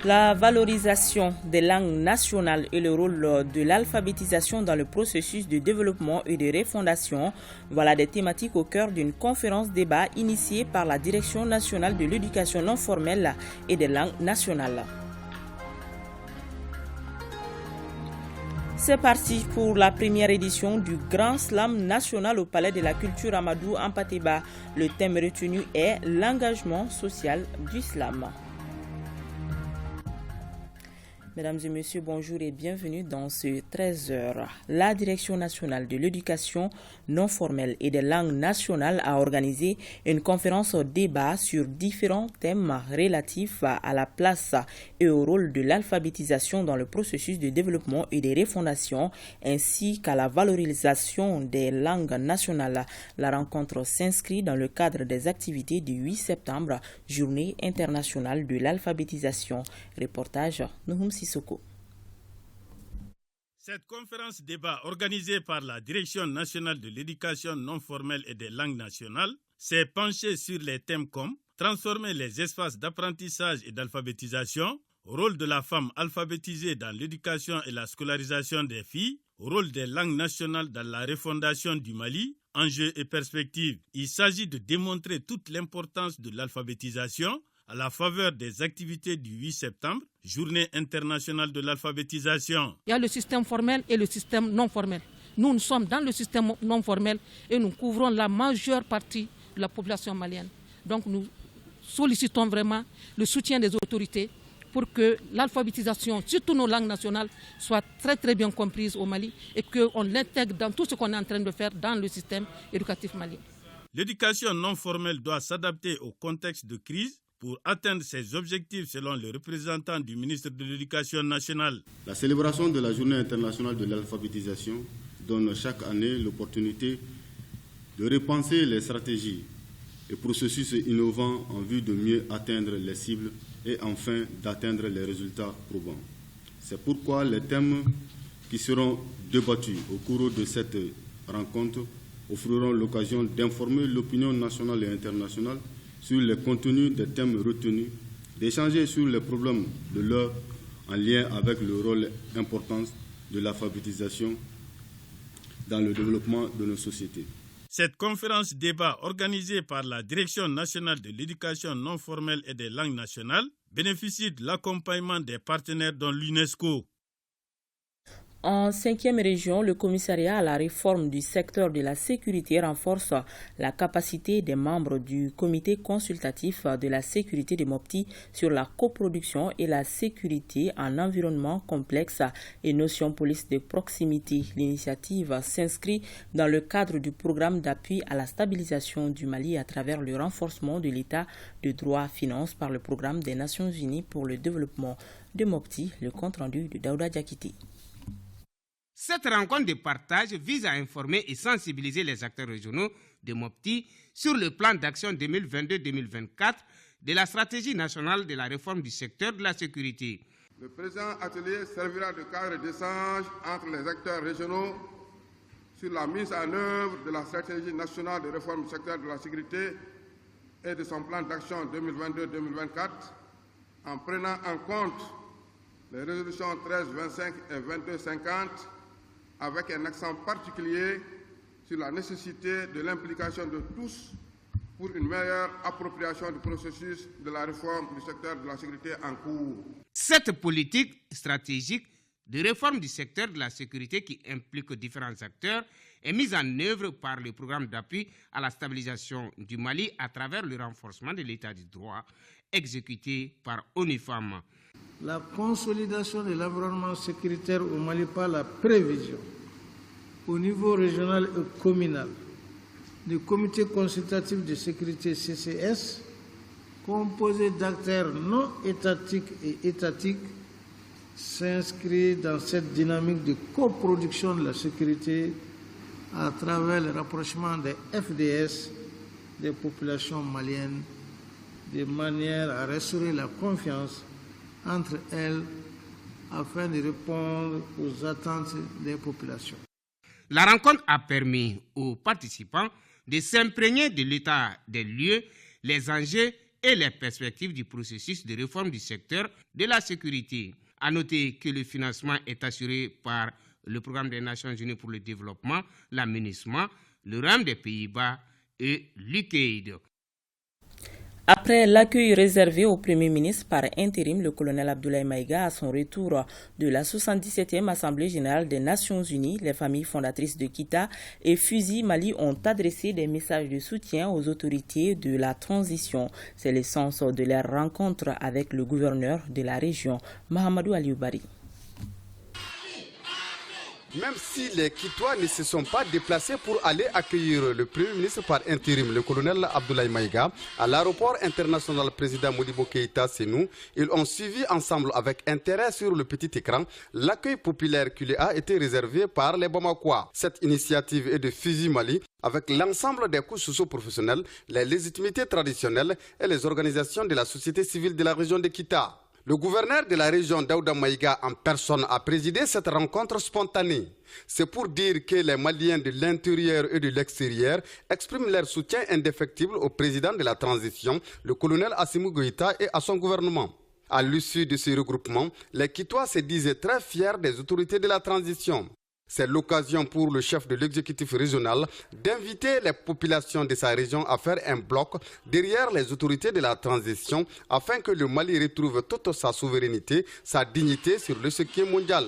La valorisation des langues nationales et le rôle de l'alphabétisation dans le processus de développement et de refondation, voilà des thématiques au cœur d'une conférence-débat initiée par la Direction nationale de l'éducation non formelle et des langues nationales. C'est parti pour la première édition du Grand Slam national au Palais de la Culture Amadou Hampâté-Bâ. Le thème retenu est l'engagement social du slam. Mesdames et messieurs, bonjour et bienvenue dans ce 13h. La Direction nationale de l'éducation non formelle et des langues nationales a organisé une conférence débat sur différents thèmes relatifs à la place et au rôle de l'alphabétisation dans le processus de développement et de refondation, ainsi qu'à la valorisation des langues nationales. La rencontre s'inscrit dans le cadre des activités du 8 septembre, Journée internationale de l'alphabétisation. Reportage Nouhoum Sissoko. Cette conférence débat organisée par la Direction nationale de l'éducation non formelle et des langues nationales s'est penchée sur les thèmes comme transformer les espaces d'apprentissage et d'alphabétisation, rôle de la femme alphabétisée dans l'éducation et la scolarisation des filles, rôle des langues nationales dans la refondation du Mali, enjeux et perspectives. Il s'agit de démontrer toute l'importance de l'alphabétisation à la faveur des activités du 8 septembre, Journée internationale de l'alphabétisation. Il y a le système formel et le système non formel. Nous sommes dans le système non formel et nous couvrons la majeure partie de la population malienne. Donc nous sollicitons vraiment le soutien des autorités pour que l'alphabétisation, surtout nos langues nationales, soit très très bien comprise au Mali et qu'on l'intègre dans tout ce qu'on est en train de faire dans le système éducatif malien. L'éducation non formelle doit s'adapter au contexte de crise pour atteindre ses objectifs selon le représentant du ministre de l'Éducation nationale. La célébration de la Journée internationale de l'alphabétisation donne chaque année l'opportunité de repenser les stratégies et processus innovants en vue de mieux atteindre les cibles et enfin d'atteindre les résultats probants. C'est pourquoi les thèmes qui seront débattus au cours de cette rencontre offriront l'occasion d'informer l'opinion nationale et internationale sur les contenus des thèmes retenus, d'échanger sur les problèmes de l'heure en lien avec le rôle important de l'alphabétisation dans le développement de nos sociétés. Cette conférence débat organisée par la Direction nationale de l'éducation non formelle et des langues nationales bénéficie de l'accompagnement des partenaires dont l'UNESCO. En 5e région, le commissariat à la réforme du secteur de la sécurité renforce la capacité des membres du comité consultatif de la sécurité de Mopti sur la coproduction et la sécurité en environnement complexe et notion police de proximité. L'initiative s'inscrit dans le cadre du programme d'appui à la stabilisation du Mali à travers le renforcement de l'état de droit finance par le programme des Nations Unies pour le développement de Mopti, le compte rendu de Daouda Diakité. Cette rencontre de partage vise à informer et sensibiliser les acteurs régionaux de Mopti sur le plan d'action 2022-2024 de la stratégie nationale de la réforme du secteur de la sécurité. Le présent atelier servira de cadre d'échange entre les acteurs régionaux sur la mise en œuvre de la stratégie nationale de réforme du secteur de la sécurité et de son plan d'action 2022-2024 en prenant en compte les résolutions 1325 et 2250 avec un accent particulier sur la nécessité de l'implication de tous pour une meilleure appropriation du processus de la réforme du secteur de la sécurité en cours. Cette politique stratégique de réforme du secteur de la sécurité qui implique différents acteurs est mise en œuvre par le programme d'appui à la stabilisation du Mali à travers le renforcement de l'état du droit exécuté par ONU Femmes. La consolidation de l'environnement sécuritaire au Mali par la prévision au niveau régional et communal du comité consultatif de sécurité CCS, composé d'acteurs non étatiques et étatiques, s'inscrit dans cette dynamique de coproduction de la sécurité à travers le rapprochement des FDS des populations maliennes de manière à restaurer la confiance entre elles afin de répondre aux attentes des populations. La rencontre a permis aux participants de s'imprégner de l'état des lieux, les enjeux et les perspectives du processus de réforme du secteur de la sécurité. À noter que le financement est assuré par le Programme des Nations Unies pour le développement, la MINUSMA, le RAM des Pays-Bas et l'UKAID. Après l'accueil réservé au Premier ministre par intérim, le colonel Abdoulaye Maïga, à son retour de la 77e Assemblée générale des Nations unies, les familles fondatrices de Kita et Fusi Mali ont adressé des messages de soutien aux autorités de la transition. C'est l'essence de leur rencontre avec le gouverneur de la région, Mahamadou Alioubari. Même si les Kitois ne se sont pas déplacés pour aller accueillir le Premier ministre par intérim, le colonel Abdoulaye Maïga, à l'aéroport international président Modibo Keïta Sénou, ils ont suivi ensemble avec intérêt sur le petit écran l'accueil populaire qui lui a été réservé par les Bamakois. Cette initiative est de Fusi Mali avec l'ensemble des couches socio-professionnelles, les légitimités traditionnelles et les organisations de la société civile de la région de Kita. Le gouverneur de la région, Daouda Maïga, en personne, a présidé cette rencontre spontanée. C'est pour dire que les Maliens de l'intérieur et de l'extérieur expriment leur soutien indéfectible au président de la transition, le colonel Assimi Goïta, et à son gouvernement. À l'issue de ce regroupement, les Kitois se disaient très fiers des autorités de la transition. C'est l'occasion pour le chef de l'exécutif régional d'inviter les populations de sa région à faire un bloc derrière les autorités de la transition afin que le Mali retrouve toute sa souveraineté, sa dignité sur l'échiquier mondial.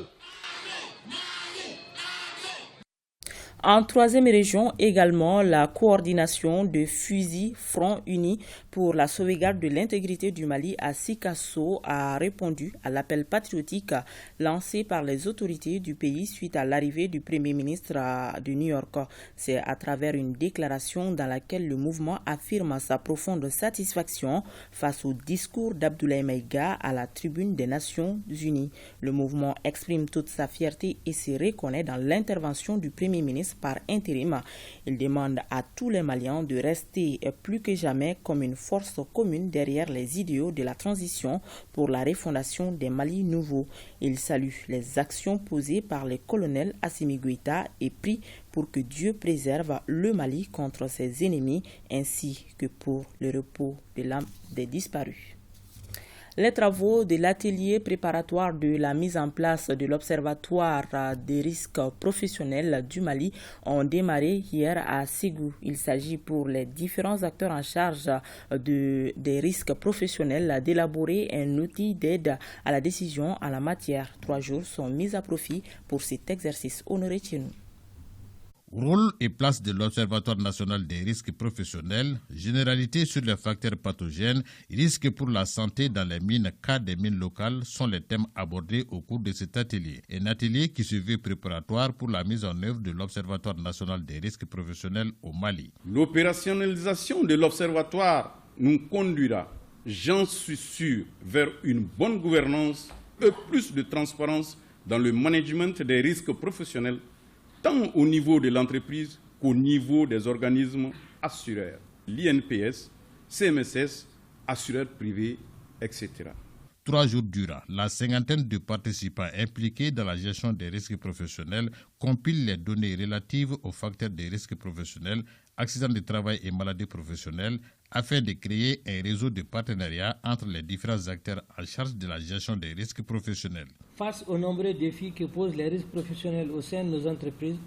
En troisième région, également, la coordination de Fusi Front Uni pour la sauvegarde de l'intégrité du Mali à Sikasso a répondu à l'appel patriotique lancé par les autorités du pays suite à l'arrivée du Premier ministre de New York. C'est à travers une déclaration dans laquelle le mouvement affirme sa profonde satisfaction face au discours d'Abdoulaye Maïga à la tribune des Nations Unies. Le mouvement exprime toute sa fierté et se reconnaît dans l'intervention du Premier ministre par intérim. Il demande à tous les Maliens de rester plus que jamais comme une force commune derrière les idéaux de la transition pour la refondation des Mali nouveaux. Il salue les actions posées par le colonel Assimi Goïta et prie pour que Dieu préserve le Mali contre ses ennemis ainsi que pour le repos de l'âme des disparus. Les travaux de l'atelier préparatoire de la mise en place de l'Observatoire des risques professionnels du Mali ont démarré hier à Ségou. Il s'agit pour les différents acteurs en charge des risques professionnels d'élaborer un outil d'aide à la décision en la matière. 3 jours sont mis à profit pour cet exercice. Honoré Tchenou. Rôle et place de l'Observatoire national des risques professionnels, généralité sur les facteurs pathogènes, risques pour la santé dans les mines, cas des mines locales sont les thèmes abordés au cours de cet atelier. Un atelier qui se veut préparatoire pour la mise en œuvre de l'Observatoire national des risques professionnels au Mali. L'opérationnalisation de l'Observatoire nous conduira, j'en suis sûr, vers une bonne gouvernance et plus de transparence dans le management des risques professionnels, tant au niveau de l'entreprise qu'au niveau des organismes assureurs, l'INPS, CMSS, assureurs privés, etc. 3 jours durant, la cinquantaine de participants impliqués dans la gestion des risques professionnels compilent les données relatives aux facteurs des risques professionnels, accidents de travail et maladies professionnelles, afin de créer un réseau de partenariat entre les différents acteurs en charge de la gestion des risques professionnels. Face aux nombreux défis que posent les risques professionnels au sein de nos entreprises,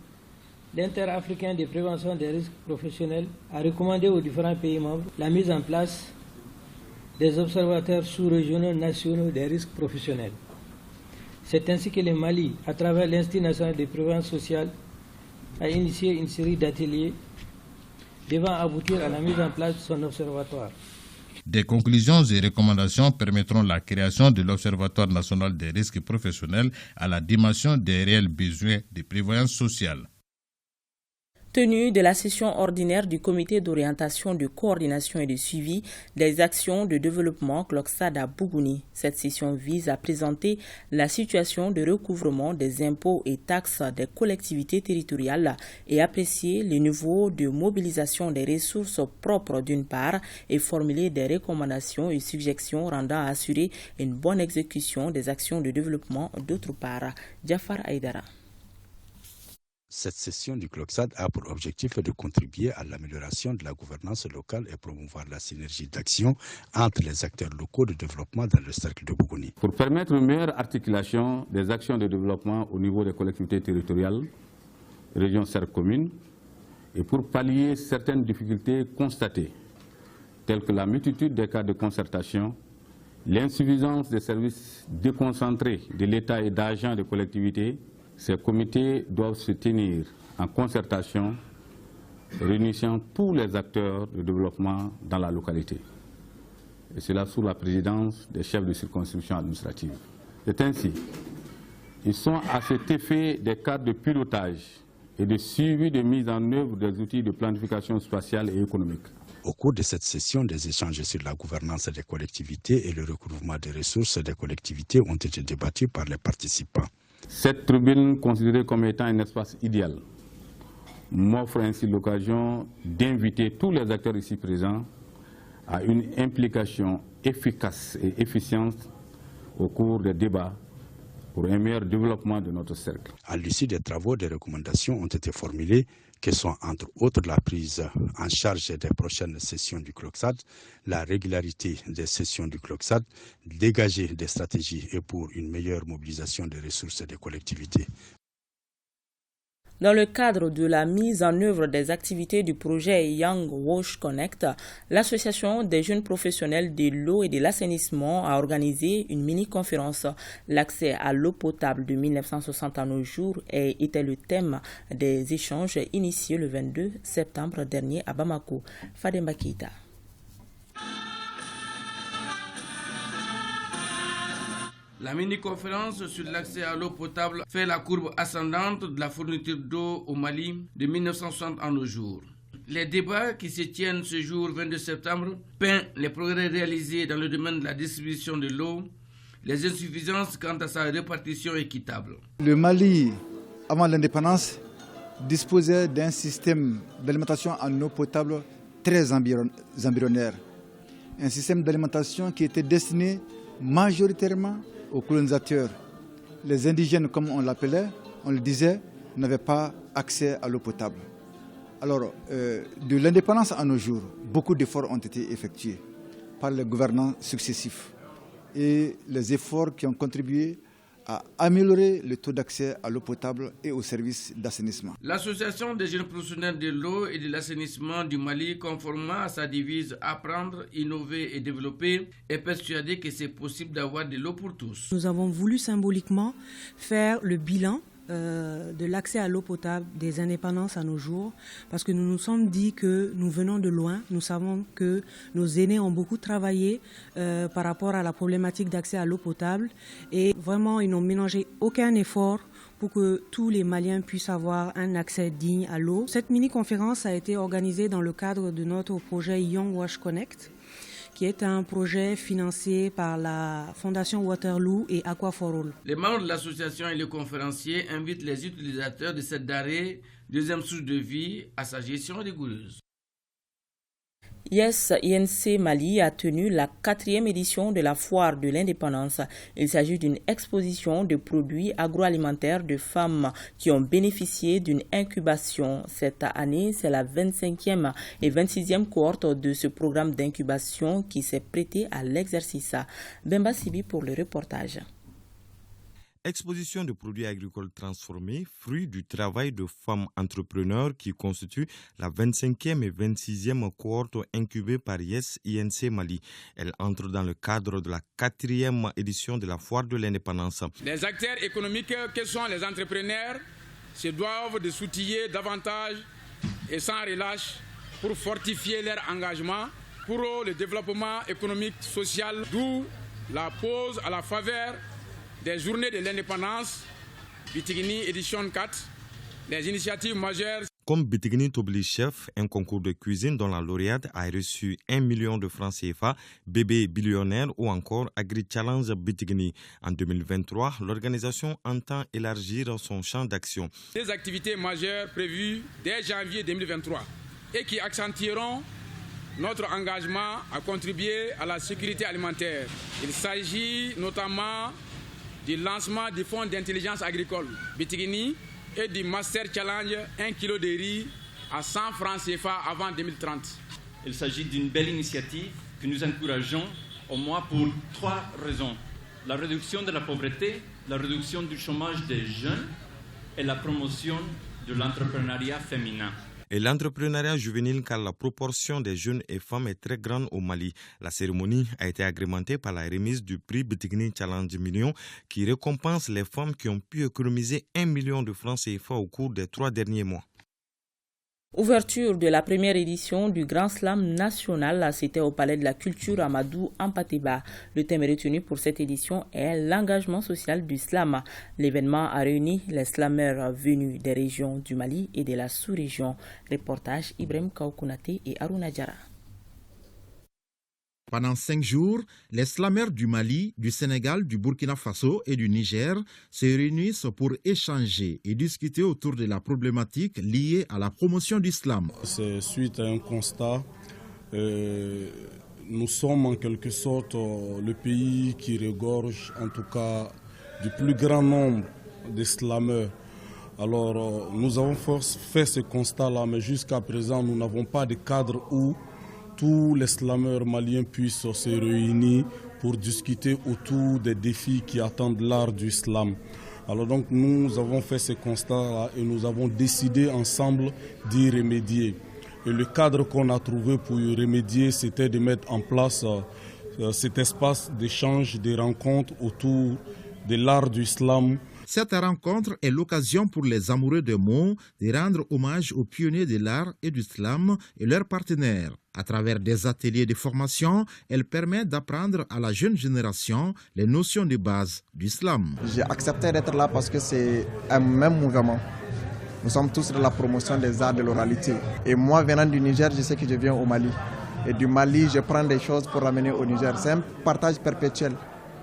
l'Inter-Africain de prévention des risques professionnels a recommandé aux différents pays membres la mise en place des observateurs sous-régionaux nationaux des risques professionnels. C'est ainsi que le Mali, à travers l'Institut national de prévention sociale, a initié une série d'ateliers devant aboutir à la mise en place de son observatoire. Des conclusions et recommandations permettront la création de l'Observatoire national des risques professionnels à la dimension des réels besoins de prévoyance sociale. Tenue de la session ordinaire du comité d'orientation, de coordination et de suivi des actions de développement CLOCSAD à Bougouni. Cette session vise à présenter la situation de recouvrement des impôts et taxes des collectivités territoriales et apprécier le niveau de mobilisation des ressources propres d'une part et formuler des recommandations et suggestions rendant à assurer une bonne exécution des actions de développement d'autre part. Jafar Aïdara. Cette session du CLOCSAD a pour objectif de contribuer à l'amélioration de la gouvernance locale et promouvoir la synergie d'action entre les acteurs locaux de développement dans le cercle de Bougouni. Pour permettre une meilleure articulation des actions de développement au niveau des collectivités territoriales, régions cercles communes, et pour pallier certaines difficultés constatées, telles que la multitude des cas de concertation, l'insuffisance des services déconcentrés de l'État et d'agents des collectivités, ces comités doivent se tenir en concertation, réunissant tous les acteurs de développement dans la localité. Et cela sous la présidence des chefs de circonscription administrative. C'est ainsi, ils sont à cet effet des cadres de pilotage et de suivi de mise en œuvre des outils de planification spatiale et économique. Au cours de cette session, des échanges sur la gouvernance des collectivités et le recouvrement des ressources des collectivités ont été débattus par les participants. Cette tribune, considérée comme étant un espace idéal, m'offre ainsi l'occasion d'inviter tous les acteurs ici présents à une implication efficace et efficiente au cours des débats pour un meilleur développement de notre cercle. À l'issue des travaux, des recommandations ont été formulées qui sont entre autres la prise en charge des prochaines sessions du CLOCSAD, la régularité des sessions du CLOCSAD, dégager des stratégies et pour une meilleure mobilisation des ressources des collectivités. Dans le cadre de la mise en œuvre des activités du projet Young Wash Connect, l'Association des jeunes professionnels de l'eau et de l'assainissement a organisé une mini-conférence. L'accès à l'eau potable de 1960 à nos jours était le thème des échanges initiés le 22 septembre dernier à Bamako. Fademba Keita. La mini-conférence sur l'accès à l'eau potable fait la courbe ascendante de la fourniture d'eau au Mali de 1960 à nos jours. Les débats qui se tiennent ce jour 22 septembre peignent les progrès réalisés dans le domaine de la distribution de l'eau, les insuffisances quant à sa répartition équitable. Le Mali, avant l'indépendance, disposait d'un système d'alimentation en eau potable très embryonnaire. Un système d'alimentation qui était destiné majoritairement aux colonisateurs. Les indigènes, comme on l'appelait, on le disait, n'avaient pas accès à l'eau potable. Alors, de l'indépendance à nos jours, beaucoup d'efforts ont été effectués par les gouvernants successifs. Et les efforts qui ont contribué à améliorer le taux d'accès à l'eau potable et aux services d'assainissement. L'Association des jeunes professionnels de l'eau et de l'assainissement du Mali, conformément à sa devise « Apprendre, innover et développer », est persuadée que c'est possible d'avoir de l'eau pour tous. Nous avons voulu symboliquement faire le bilan de l'accès à l'eau potable des indépendances à nos jours, parce que nous nous sommes dit que nous venons de loin. Nous savons que nos aînés ont beaucoup travaillé par rapport à la problématique d'accès à l'eau potable et vraiment ils n'ont ménagé aucun effort pour que tous les Maliens puissent avoir un accès digne à l'eau. Cette mini-conférence a été organisée dans le cadre de notre projet Young Wash Connect, qui est un projet financé par la Fondation Waterloo et Aqua for All. Les membres de l'association et les conférenciers invitent les utilisateurs de cette denrée, deuxième source de vie, à sa gestion rigoureuse. Yes, INC Mali a tenu la 4e édition de la foire de l'indépendance. Il s'agit d'une exposition de produits agroalimentaires de femmes qui ont bénéficié d'une incubation. Cette année, c'est la 25e et 26e cohorte de ce programme d'incubation qui s'est prêté à l'exercice. Bemba Sibi pour le reportage. Exposition de produits agricoles transformés, fruit du travail de femmes entrepreneurs qui constituent la 25e et 26e cohorte incubée par Yes INC Mali. Elle entre dans le cadre de la 4e édition de la foire de l'indépendance. Les acteurs économiques que sont les entrepreneurs se doivent de s'outiller davantage et sans relâche pour fortifier leur engagement pour le développement économique, social, d'où la pause à la faveur des journées de l'indépendance, Bitigini édition 4, les initiatives majeures. Comme Bitigini t'oblige chef, un concours de cuisine dont la lauréate a reçu 1 million de francs CFA, bébé billionnaire ou encore Agri Challenge Bitigini. En 2023, l'organisation entend élargir son champ d'action. Des activités majeures prévues dès janvier 2023 et qui accentueront notre engagement à contribuer à la sécurité alimentaire. Il s'agit notamment du lancement du fonds d'intelligence agricole Bitigini et du Master Challenge 1 kg de riz à 100 francs CFA avant 2030. Il s'agit d'une belle initiative que nous encourageons au moins pour 3 raisons. La réduction de la pauvreté, la réduction du chômage des jeunes et la promotion de l'entrepreneuriat féminin. Et l'entrepreneuriat juvénile, car la proportion des jeunes et femmes est très grande au Mali. La cérémonie a été agrémentée par la remise du prix Bitigni Challenge Million qui récompense les femmes qui ont pu économiser 1 million de francs CFA au cours des 3 derniers mois. Ouverture de la première édition du Grand Slam national, c'était au Palais de la Culture Amadou Ampateba. Le thème retenu pour cette édition est l'engagement social du slam. L'événement a réuni les slameurs venus des régions du Mali et de la sous-région. Reportage Ibrahim Kaoukounate et Aruna Diara. Pendant 5 jours, les slameurs du Mali, du Sénégal, du Burkina Faso et du Niger se réunissent pour échanger et discuter autour de la problématique liée à la promotion du slam. C'est suite à un constat. Nous sommes en quelque sorte le pays qui regorge en tout cas du plus grand nombre de slameurs. Alors nous avons fait ce constat-là, mais jusqu'à présent nous n'avons pas de cadre où tous les slameurs maliens puissent se réunir pour discuter autour des défis qui attendent l'art du slam. Alors donc nous avons fait ce constat et nous avons décidé ensemble d'y remédier. Et le cadre qu'on a trouvé pour y remédier, c'était de mettre en place cet espace d'échange, de rencontres autour de l'art du slam. Cette rencontre est l'occasion pour les amoureux des mots de rendre hommage aux pionniers de l'art et du slam et leurs partenaires. À travers des ateliers de formation, elle permet d'apprendre à la jeune génération les notions de base du slam. J'ai accepté d'être là parce que c'est un même mouvement. Nous sommes tous dans la promotion des arts de l'oralité. Et moi, venant du Niger, je sais que je viens au Mali. Et du Mali, je prends des choses pour ramener au Niger. C'est un partage perpétuel.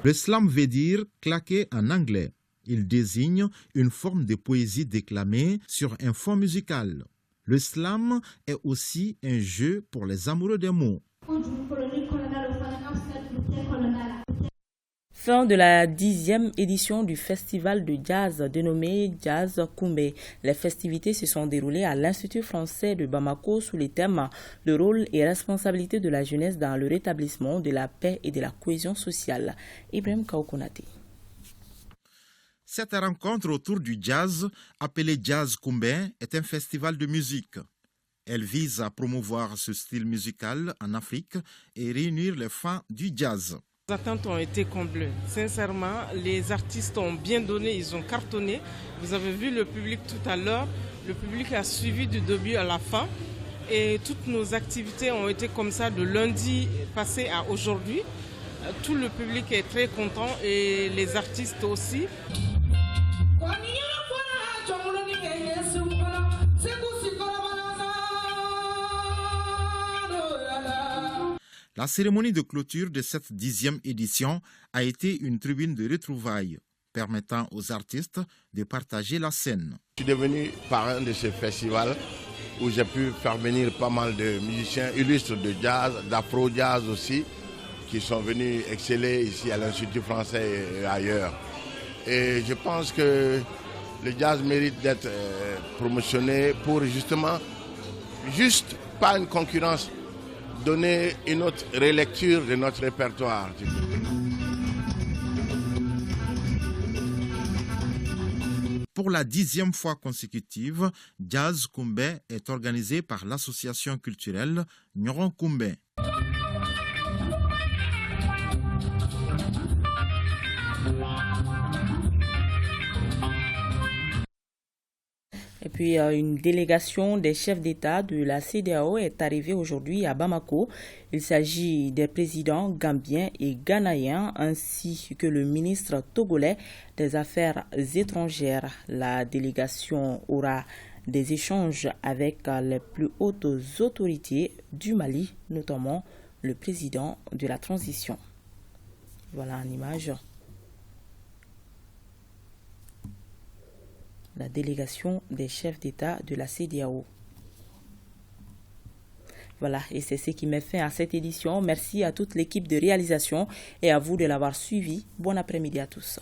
Le slam veut dire claquer en anglais. Il désigne une forme de poésie déclamée sur un fond musical. Le slam est aussi un jeu pour les amoureux des mots. Fin de la 10e édition du festival de jazz dénommé Jazz Koumbe. Les festivités se sont déroulées à l'Institut français de Bamako sous les thèmes « Le rôle et responsabilité de la jeunesse dans le rétablissement de la paix et de la cohésion sociale ». Ibrahim Kaoukounate. Cette rencontre autour du jazz, appelée Jazz Koumbe, est un festival de musique. Elle vise à promouvoir ce style musical en Afrique et réunir les fans du jazz. Les attentes ont été comblées. Sincèrement, les artistes ont bien donné, ils ont cartonné. Vous avez vu le public tout à l'heure. Le public a suivi du début à la fin. Et toutes nos activités ont été comme ça de lundi passé à aujourd'hui. Tout le public est très content et les artistes aussi. La cérémonie de clôture de cette 10e édition a été une tribune de retrouvailles permettant aux artistes de partager la scène. Je suis devenu parrain de ce festival où j'ai pu faire venir pas mal de musiciens illustres de jazz, d'afro-jazz aussi, qui sont venus exceller ici à l'Institut français et ailleurs. Et je pense que le jazz mérite d'être promotionné pour justement, juste pas une concurrence, donner une autre relecture de notre répertoire. Pour la 10e fois consécutive, Jazz Koumbe est organisé par l'association culturelle Nyoron Koumbe. Et puis, une délégation des chefs d'État de la CEDEAO est arrivée aujourd'hui à Bamako. Il s'agit des présidents gambiens et ghanéens ainsi que le ministre togolais des Affaires étrangères. La délégation aura des échanges avec les plus hautes autorités du Mali, notamment le président de la transition. Voilà en image. La délégation des chefs d'État de la CEDEAO. Voilà, et c'est ce qui met fin à cette édition. Merci à toute l'équipe de réalisation et à vous de l'avoir suivi. Bon après-midi à tous.